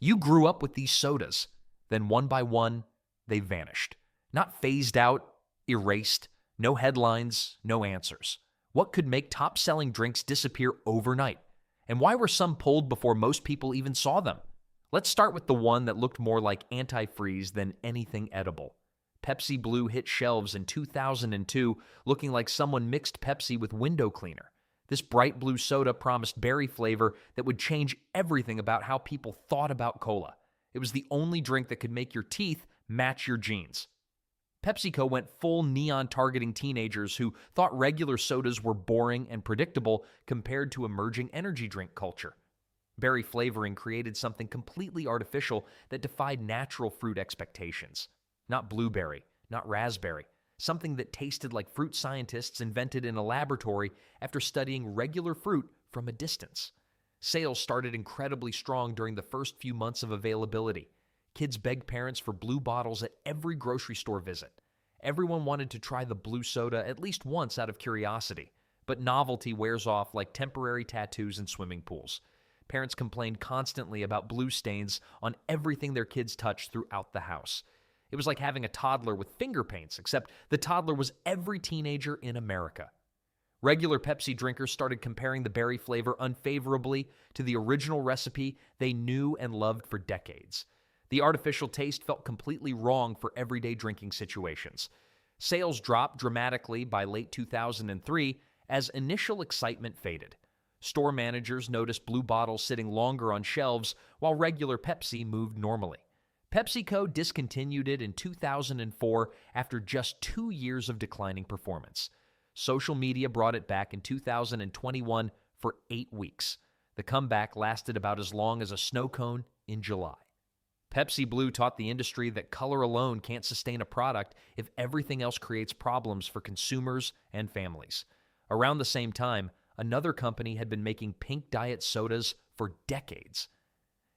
You grew up with these sodas. Then one by one, they vanished. Not phased out, erased, no headlines, no answers. What could make top-selling drinks disappear overnight? And why were some pulled before most people even saw them? Let's start with the one that looked more like antifreeze than anything edible. Pepsi Blue hit shelves in 2002, looking like someone mixed Pepsi with window cleaner. This bright blue soda promised berry flavor that would change everything about how people thought about cola. It was the only drink that could make your teeth match your jeans. PepsiCo went full neon targeting teenagers who thought regular sodas were boring and predictable compared to emerging energy drink culture. Berry flavoring created something completely artificial that defied natural fruit expectations. Not blueberry, not raspberry, something that tasted like fruit scientists invented in a laboratory after studying regular fruit from a distance. Sales started incredibly strong during the first few months of availability. Kids begged parents for blue bottles at every grocery store visit. Everyone wanted to try the blue soda at least once out of curiosity, but novelty wears off like temporary tattoos in swimming pools. Parents complained constantly about blue stains on everything their kids touched throughout the house. It was like having a toddler with finger paints, except the toddler was every teenager in America. Regular Pepsi drinkers started comparing the berry flavor unfavorably to the original recipe they knew and loved for decades. The artificial taste felt completely wrong for everyday drinking situations. Sales dropped dramatically by late 2003 as initial excitement faded. Store managers noticed blue bottles sitting longer on shelves while regular Pepsi moved normally. PepsiCo discontinued it in 2004 after just 2 years of declining performance. Social media brought it back in 2021 for 8 weeks. The comeback lasted about as long as a snow cone in July. Pepsi Blue taught the industry that color alone can't sustain a product if everything else creates problems for consumers and families. Around the same time, another company had been making pink diet sodas for decades.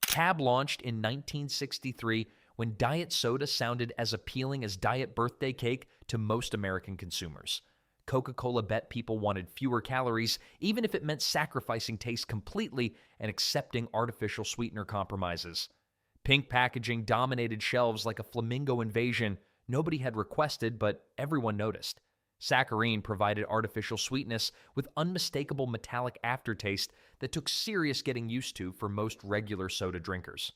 Tab launched in 1963 when diet soda sounded as appealing as diet birthday cake to most American consumers. Coca-Cola bet people wanted fewer calories, even if it meant sacrificing taste completely and accepting artificial sweetener compromises. Pink packaging dominated shelves like a flamingo invasion nobody had requested, but everyone noticed. Saccharin provided artificial sweetness with unmistakable metallic aftertaste that took serious getting used to for most regular soda drinkers.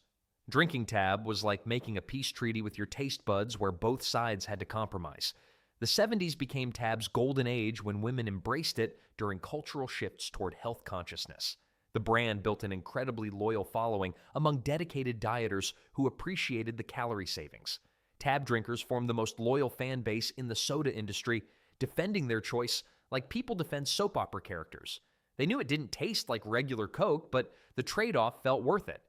Drinking Tab was like making a peace treaty with your taste buds where both sides had to compromise. The 70s became Tab's golden age when women embraced it during cultural shifts toward health consciousness. The brand built an incredibly loyal following among dedicated dieters who appreciated the calorie savings. Tab drinkers formed the most loyal fan base in the soda industry, defending their choice like people defend soap opera characters. They knew it didn't taste like regular Coke, but the trade-off felt worth it.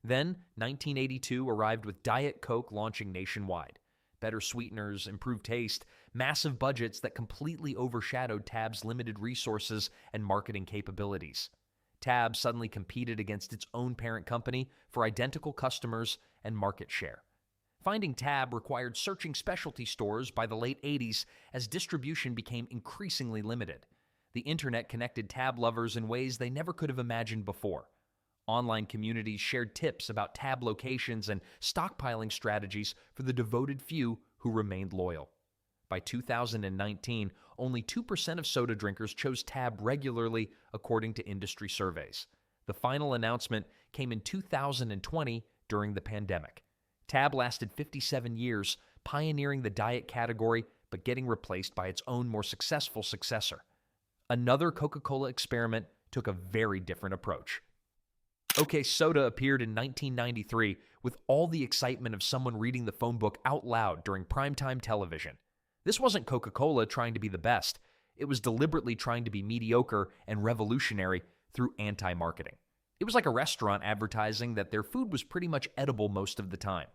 Then, 1982 arrived with Diet Coke launching nationwide. Better sweeteners, improved taste, massive budgets that completely overshadowed Tab's limited resources and marketing capabilities. Tab suddenly competed against its own parent company for identical customers and market share. Finding Tab required searching specialty stores by the late 80s as distribution became increasingly limited. The internet connected Tab lovers in ways they never could have imagined before. Online communities shared tips about Tab locations and stockpiling strategies for the devoted few who remained loyal. By 2019, only 2% of soda drinkers chose Tab regularly, according to industry surveys. The final announcement came in 2020 during the pandemic. Tab lasted 57 years, pioneering the diet category, but getting replaced by its own more successful successor. Another Coca-Cola experiment took a very different approach. OK Soda appeared in 1993 with all the excitement of someone reading the phone book out loud during primetime television. This wasn't Coca-Cola trying to be the best. It was deliberately trying to be mediocre and revolutionary through anti-marketing. It was like a restaurant advertising that their food was pretty much edible most of the time.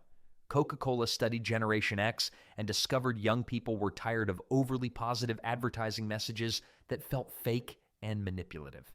Coca-Cola studied Generation X and discovered young people were tired of overly positive advertising messages that felt fake and manipulative.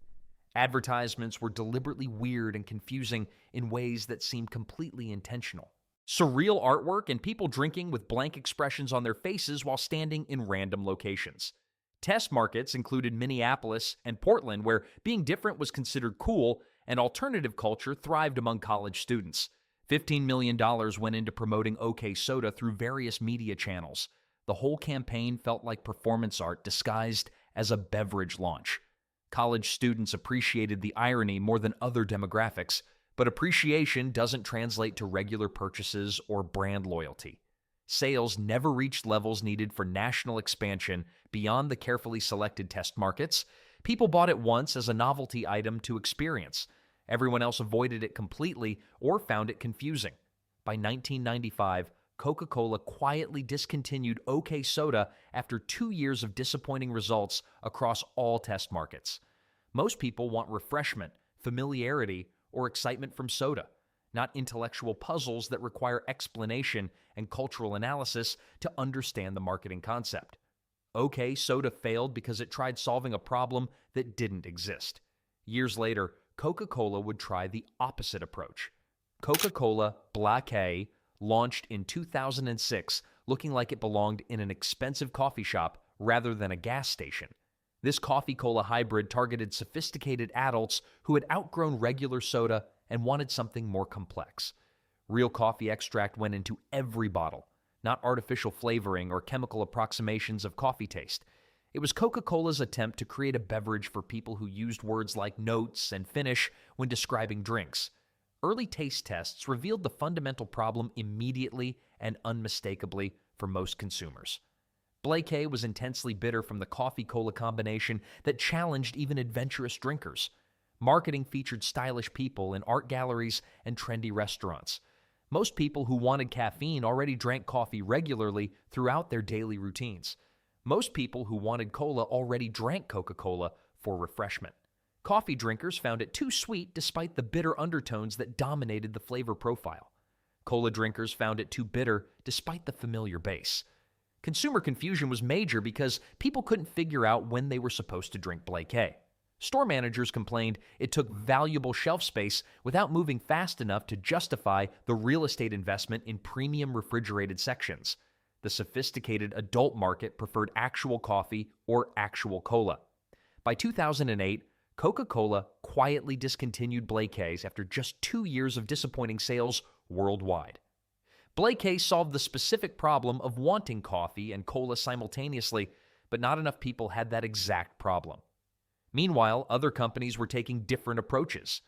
Advertisements were deliberately weird and confusing in ways that seemed completely intentional. Surreal artwork and people drinking with blank expressions on their faces while standing in random locations. Test markets included Minneapolis and Portland, where being different was considered cool and alternative culture thrived among college students. $15 million went into promoting OK Soda through various media channels. The whole campaign felt like performance art disguised as a beverage launch. College students appreciated the irony more than other demographics, but appreciation doesn't translate to regular purchases or brand loyalty. Sales never reached levels needed for national expansion beyond the carefully selected test markets. People bought it once as a novelty item to experience. Everyone else avoided it completely or found it confusing. By 1995, Coca-Cola quietly discontinued OK Soda after 2 years of disappointing results across all test markets. Most people want refreshment, familiarity, or excitement from soda, not intellectual puzzles that require explanation and cultural analysis to understand the marketing concept. OK Soda failed because it tried solving a problem that didn't exist. Years later, Coca-Cola would try the opposite approach. Coca-Cola Black launched in 2006, looking like it belonged in an expensive coffee shop rather than a gas station. This coffee-cola hybrid targeted sophisticated adults who had outgrown regular soda and wanted something more complex. Real coffee extract went into every bottle, not artificial flavoring or chemical approximations of coffee taste. It was Coca-Cola's attempt to create a beverage for people who used words like notes and finish when describing drinks. Early taste tests revealed the fundamental problem immediately and unmistakably for most consumers. Black was intensely bitter from the coffee-cola combination that challenged even adventurous drinkers. Marketing featured stylish people in art galleries and trendy restaurants. Most people who wanted caffeine already drank coffee regularly throughout their daily routines. Most people who wanted cola already drank Coca-Cola for refreshment. Coffee drinkers found it too sweet despite the bitter undertones that dominated the flavor profile. Cola drinkers found it too bitter despite the familiar base. Consumer confusion was major because people couldn't figure out when they were supposed to drink Black. Store managers complained it took valuable shelf space without moving fast enough to justify the real estate investment in premium refrigerated sections. The sophisticated adult market preferred actual coffee or actual cola. By 2008, Coca-Cola quietly discontinued Black after just 2 years of disappointing sales worldwide. Black solved the specific problem of wanting coffee and cola simultaneously, but not enough people had that exact problem. Meanwhile, other companies were taking different approaches.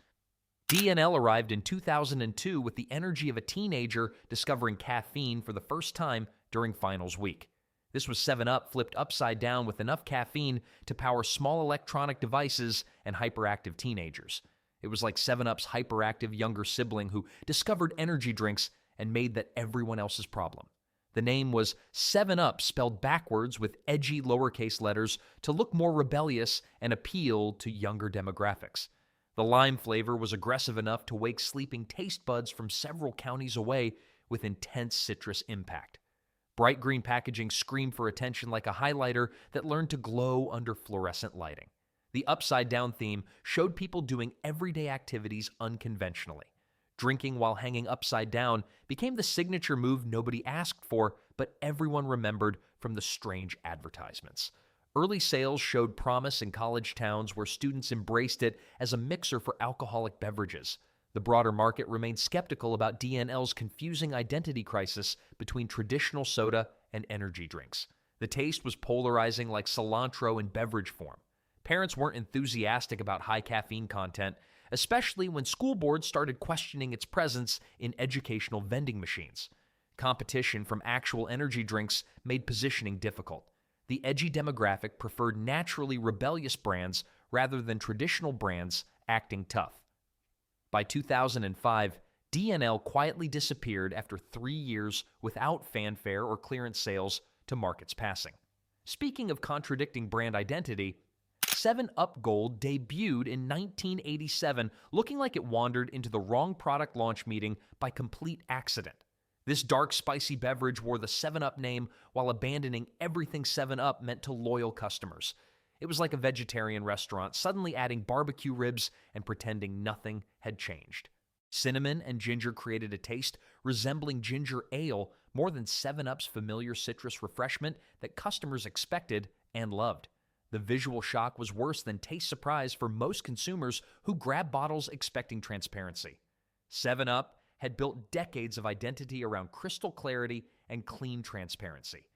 D&L arrived in 2002 with the energy of a teenager discovering caffeine for the first time during finals week. This was 7-Up flipped upside down with enough caffeine to power small electronic devices and hyperactive teenagers. It was like 7-Up's hyperactive younger sibling who discovered energy drinks and made that everyone else's problem. The name was 7-Up spelled backwards with edgy lowercase letters to look more rebellious and appeal to younger demographics. The lime flavor was aggressive enough to wake sleeping taste buds from several counties away with intense citrus impact. Bright green packaging screamed for attention like a highlighter that learned to glow under fluorescent lighting. The upside-down theme showed people doing everyday activities unconventionally. Drinking while hanging upside down became the signature move nobody asked for, but everyone remembered from the strange advertisements. Early sales showed promise in college towns where students embraced it as a mixer for alcoholic beverages. The broader market remained skeptical about D&L's confusing identity crisis between traditional soda and energy drinks. The taste was polarizing like cilantro in beverage form. Parents weren't enthusiastic about high caffeine content, especially when school boards started questioning its presence in educational vending machines. Competition from actual energy drinks made positioning difficult. The edgy demographic preferred naturally rebellious brands rather than traditional brands acting tough. By 2005, D&L quietly disappeared after 3 years without fanfare or clearance sales to market's passing. Speaking of contradicting brand identity, 7-Up Gold debuted in 1987 looking like it wandered into the wrong product launch meeting by complete accident. This dark, spicy beverage wore the 7-Up name while abandoning everything 7-Up meant to loyal customers. It was like a vegetarian restaurant suddenly adding barbecue ribs and pretending nothing had changed. Cinnamon and ginger created a taste resembling ginger ale more than 7-Up's familiar citrus refreshment that customers expected and loved. The visual shock was worse than taste surprise for most consumers who grabbed bottles expecting transparency. 7-Up had built decades of identity around crystal clarity and clean transparency.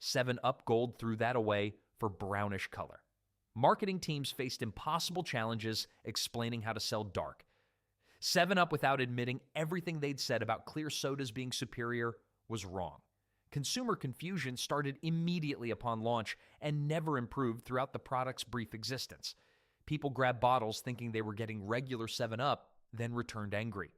7-Up Gold threw that away for brownish color. Marketing teams faced impossible challenges explaining how to sell dark. 7-Up, without admitting everything they'd said about clear sodas being superior, was wrong. Consumer confusion started immediately upon launch and never improved throughout the product's brief existence. People grabbed bottles thinking they were getting regular 7-Up, then returned angry.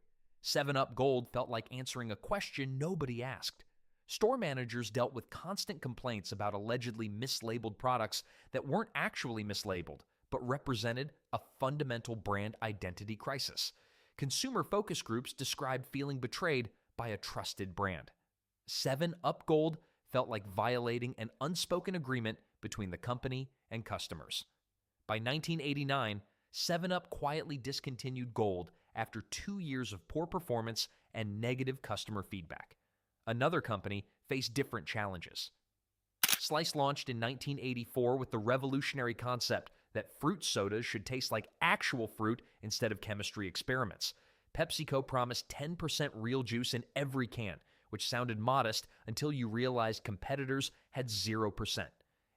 7-Up Gold felt like answering a question nobody asked. Store managers dealt with constant complaints about allegedly mislabeled products that weren't actually mislabeled, but represented a fundamental brand identity crisis. Consumer focus groups described feeling betrayed by a trusted brand. 7-Up Gold felt like violating an unspoken agreement between the company and customers. By 1989, 7-Up quietly discontinued Gold after 2 years of poor performance and negative customer feedback. Another company faced different challenges. Slice launched in 1984 with the revolutionary concept that fruit sodas should taste like actual fruit instead of chemistry experiments. PepsiCo promised 10% real juice in every can, which sounded modest until you realized competitors had 0%.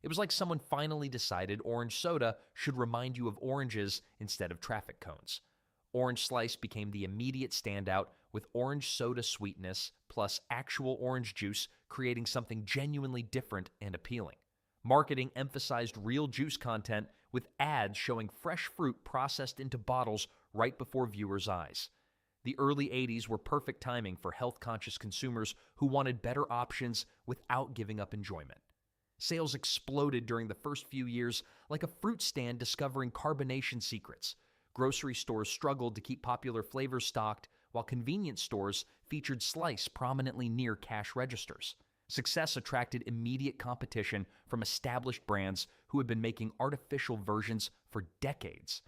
It was like someone finally decided orange soda should remind you of oranges instead of traffic cones. Orange Slice became the immediate standout, with orange soda sweetness plus actual orange juice creating something genuinely different and appealing. Marketing emphasized real juice content with ads showing fresh fruit processed into bottles right before viewers' eyes. The early 80s were perfect timing for health-conscious consumers who wanted better options without giving up enjoyment. Sales exploded during the first few years like a fruit stand discovering carbonation secrets. Grocery stores struggled to keep popular flavors stocked, while convenience stores featured Slice prominently near cash registers. Success attracted immediate competition from established brands who had been making artificial versions for decades.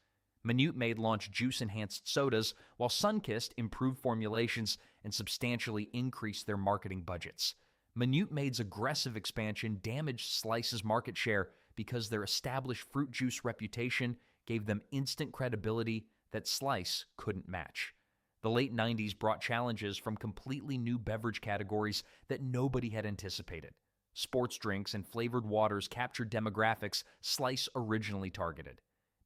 Minute Maid launched juice-enhanced sodas, while Sunkist improved formulations and substantially increased their marketing budgets. Minute Maid's aggressive expansion damaged Slice's market share because their established fruit juice reputation gave them instant credibility that Slice couldn't match. The late 90s brought challenges from completely new beverage categories that nobody had anticipated. Sports drinks and flavored waters captured demographics Slice originally targeted.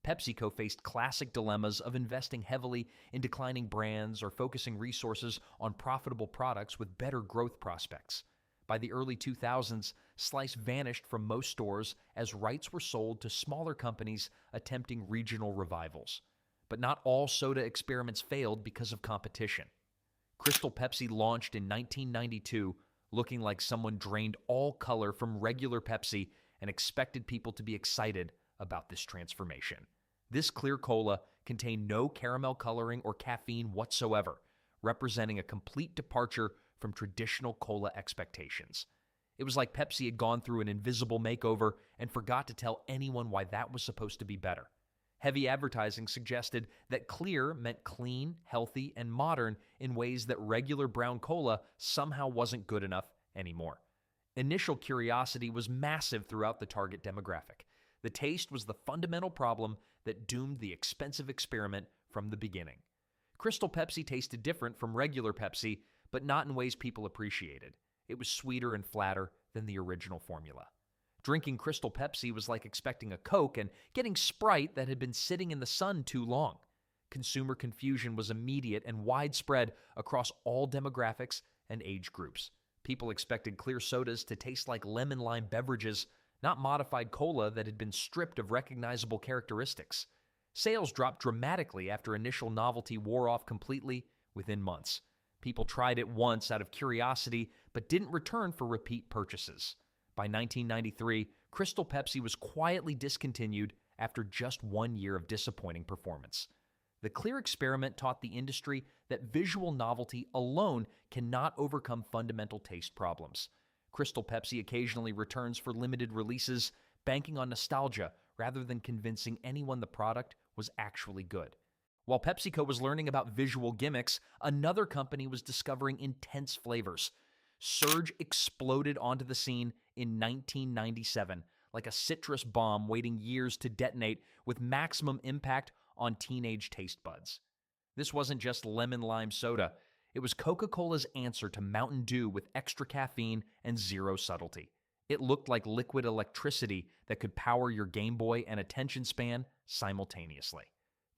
PepsiCo faced classic dilemmas of investing heavily in declining brands or focusing resources on profitable products with better growth prospects. By the early 2000s, Slice vanished from most stores as rights were sold to smaller companies attempting regional revivals. But not all soda experiments failed because of competition. Crystal Pepsi launched in 1992, looking like someone drained all color from regular Pepsi and expected people to be excited about this transformation. This clear cola contained no caramel coloring or caffeine whatsoever, representing a complete departure from traditional cola expectations. It was like Pepsi had gone through an invisible makeover and forgot to tell anyone why that was supposed to be better. Heavy advertising suggested that clear meant clean, healthy, and modern in ways that regular brown cola somehow wasn't good enough anymore. Initial curiosity was massive throughout the target demographic. The taste was the fundamental problem that doomed the expensive experiment from the beginning. Crystal Pepsi tasted different from regular Pepsi, but not in ways people appreciated. It was sweeter and flatter than the original formula. Drinking Crystal Pepsi was like expecting a Coke and getting Sprite that had been sitting in the sun too long. Consumer confusion was immediate and widespread across all demographics and age groups. People expected clear sodas to taste like lemon-lime beverages, not modified cola that had been stripped of recognizable characteristics. Sales dropped dramatically after initial novelty wore off completely within months. People tried it once out of curiosity, but didn't return for repeat purchases. By 1993, Crystal Pepsi was quietly discontinued after just 1 year of disappointing performance. The clear experiment taught the industry that visual novelty alone cannot overcome fundamental taste problems. Crystal Pepsi occasionally returns for limited releases, banking on nostalgia rather than convincing anyone the product was actually good. While PepsiCo was learning about visual gimmicks, another company was discovering intense flavors. Surge exploded onto the scene in 1997, like a citrus bomb waiting years to detonate with maximum impact on teenage taste buds. This wasn't just lemon-lime soda. It was Coca-Cola's answer to Mountain Dew with extra caffeine and zero subtlety. It looked like liquid electricity that could power your Game Boy and attention span simultaneously.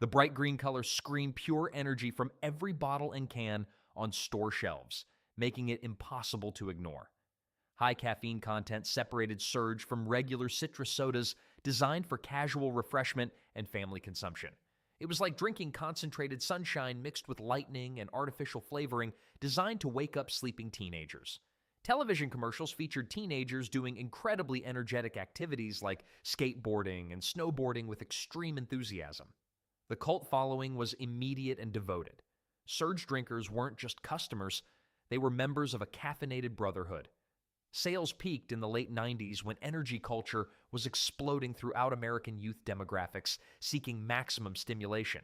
The bright green color screamed pure energy from every bottle and can on store shelves, making it impossible to ignore. High caffeine content separated Surge from regular citrus sodas designed for casual refreshment and family consumption. It was like drinking concentrated sunshine mixed with lightning and artificial flavoring designed to wake up sleeping teenagers. Television commercials featured teenagers doing incredibly energetic activities like skateboarding and snowboarding with extreme enthusiasm. The cult following was immediate and devoted. Surge drinkers weren't just customers, they were members of a caffeinated brotherhood. Sales peaked in the late 90s when energy culture was exploding throughout American youth demographics, seeking maximum stimulation.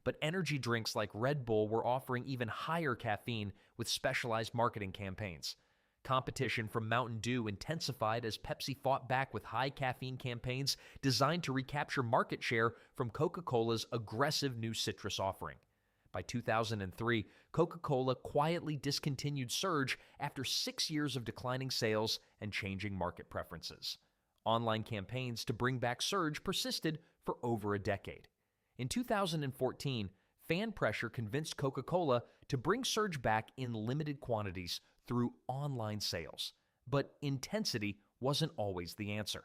But energy drinks like Red Bull were offering even higher caffeine with specialized marketing campaigns. Competition from Mountain Dew intensified as Pepsi fought back with high caffeine campaigns designed to recapture market share from Coca-Cola's aggressive new citrus offering. By 2003, Coca-Cola quietly discontinued Surge after 6 years of declining sales and changing market preferences. Online campaigns to bring back Surge persisted for over a decade. In 2014, fan pressure convinced Coca-Cola to bring Surge back in limited quantities through online sales. But intensity wasn't always the answer.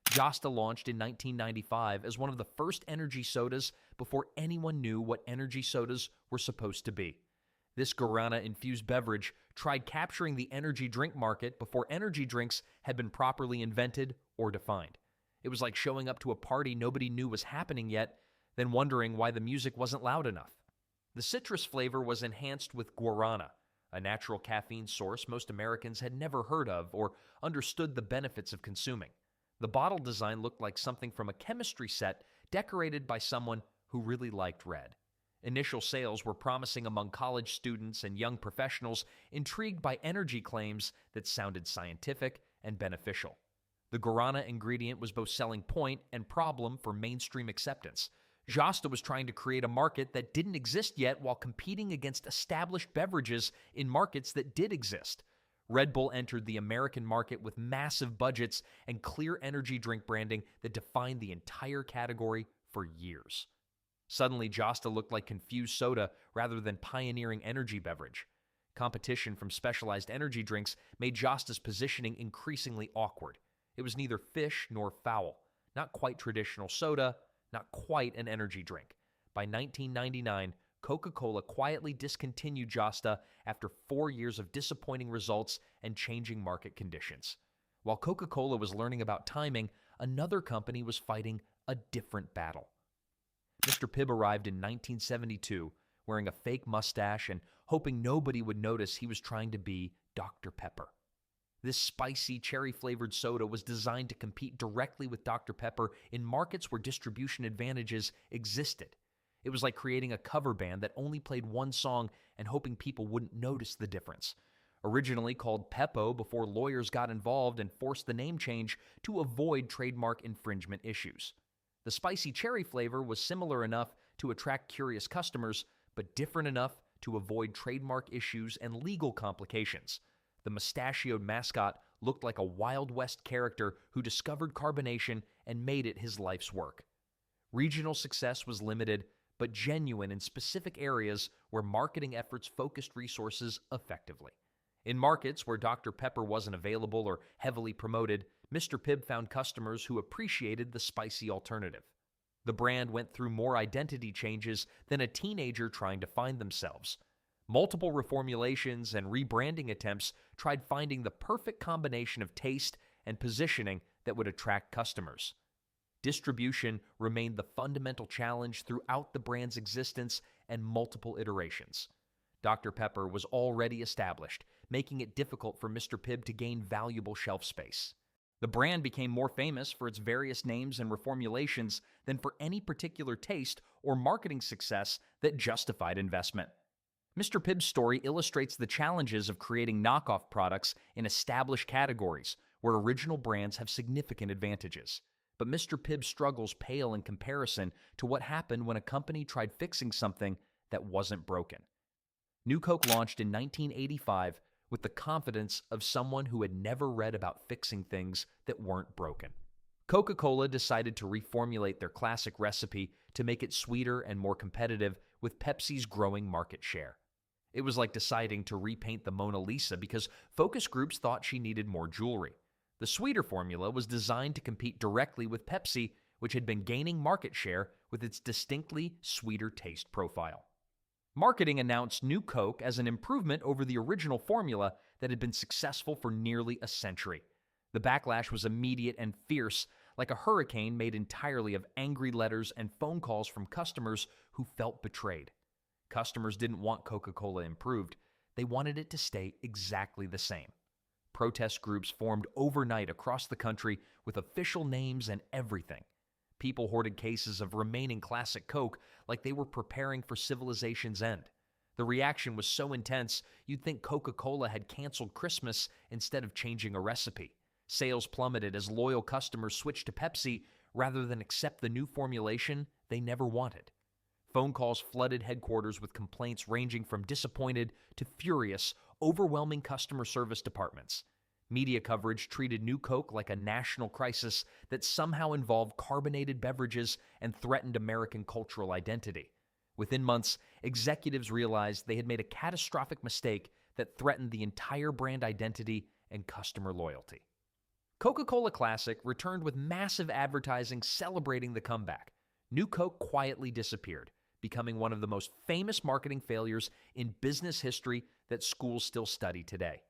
Josta launched in 1995 as one of the first energy sodas before anyone knew what energy sodas were supposed to be. This guarana-infused beverage tried capturing the energy drink market before energy drinks had been properly invented or defined. It was like showing up to a party nobody knew was happening yet, then wondering why the music wasn't loud enough. The citrus flavor was enhanced with guarana, a natural caffeine source most Americans had never heard of or understood the benefits of consuming. The bottle design looked like something from a chemistry set decorated by someone who really liked red. Initial sales were promising among college students and young professionals intrigued by energy claims that sounded scientific and beneficial. The guarana ingredient was both selling point and problem for mainstream acceptance. Josta was trying to create a market that didn't exist yet while competing against established beverages in markets that did exist. Red Bull entered the American market with massive budgets and clear energy drink branding that defined the entire category for years. Suddenly, Josta looked like confused soda rather than pioneering energy beverage. Competition from specialized energy drinks made Josta's positioning increasingly awkward. It was neither fish nor fowl, not quite traditional soda, not quite an energy drink. By 1999, Coca-Cola quietly discontinued Josta after 4 years of disappointing results and changing market conditions. While Coca-Cola was learning about timing, another company was fighting a different battle. Mr. Pibb arrived in 1972, wearing a fake mustache and hoping nobody would notice he was trying to be Dr. Pepper. This spicy, cherry-flavored soda was designed to compete directly with Dr. Pepper in markets where distribution advantages existed. It was like creating a cover band that only played one song and hoping people wouldn't notice the difference. Originally called Peppo before lawyers got involved and forced the name change to avoid trademark infringement issues. The spicy cherry flavor was similar enough to attract curious customers, but different enough to avoid trademark issues and legal complications. The mustachioed mascot looked like a Wild West character who discovered carbonation and made it his life's work. Regional success was limited, but genuine in specific areas where marketing efforts focused resources effectively. In markets where Dr. Pepper wasn't available or heavily promoted, Mr. Pibb found customers who appreciated the spicy alternative. The brand went through more identity changes than a teenager trying to find themselves. Multiple reformulations and rebranding attempts tried finding the perfect combination of taste and positioning that would attract customers. Distribution remained the fundamental challenge throughout the brand's existence and multiple iterations. Dr. Pepper was already established, making it difficult for Mr. Pibb to gain valuable shelf space. The brand became more famous for its various names and reformulations than for any particular taste or marketing success that justified investment. Mr. Pibb's story illustrates the challenges of creating knockoff products in established categories where original brands have significant advantages. But Mr. Pibb's struggles pale in comparison to what happened when a company tried fixing something that wasn't broken. New Coke launched in 1985 with the confidence of someone who had never read about fixing things that weren't broken. Coca-Cola decided to reformulate their classic recipe to make it sweeter and more competitive with Pepsi's growing market share. It was like deciding to repaint the Mona Lisa because focus groups thought she needed more jewelry. The sweeter formula was designed to compete directly with Pepsi, which had been gaining market share with its distinctly sweeter taste profile. Marketing announced New Coke as an improvement over the original formula that had been successful for nearly a century. The backlash was immediate and fierce, like a hurricane made entirely of angry letters and phone calls from customers who felt betrayed. Customers didn't want Coca-Cola improved. They wanted it to stay exactly the same. Protest groups formed overnight across the country with official names and everything. People hoarded cases of remaining classic Coke like they were preparing for civilization's end. The reaction was so intense, you'd think Coca-Cola had canceled Christmas instead of changing a recipe. Sales plummeted as loyal customers switched to Pepsi rather than accept the new formulation they never wanted. Phone calls flooded headquarters with complaints ranging from disappointed to furious, overwhelming customer service departments. Media coverage treated New Coke like a national crisis that somehow involved carbonated beverages and threatened American cultural identity. Within months, executives realized they had made a catastrophic mistake that threatened the entire brand identity and customer loyalty. Coca-Cola Classic returned with massive advertising celebrating the comeback. New Coke quietly disappeared, becoming one of the most famous marketing failures in business history that schools still study today.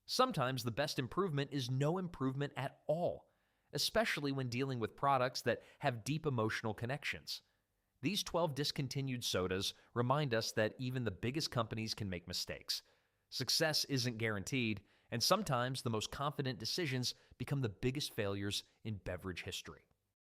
Sometimes the best improvement is no improvement at all, especially when dealing with products that have deep emotional connections. These 12 discontinued sodas remind us that even the biggest companies can make mistakes. Success isn't guaranteed, and sometimes the most confident decisions become the biggest failures in beverage history.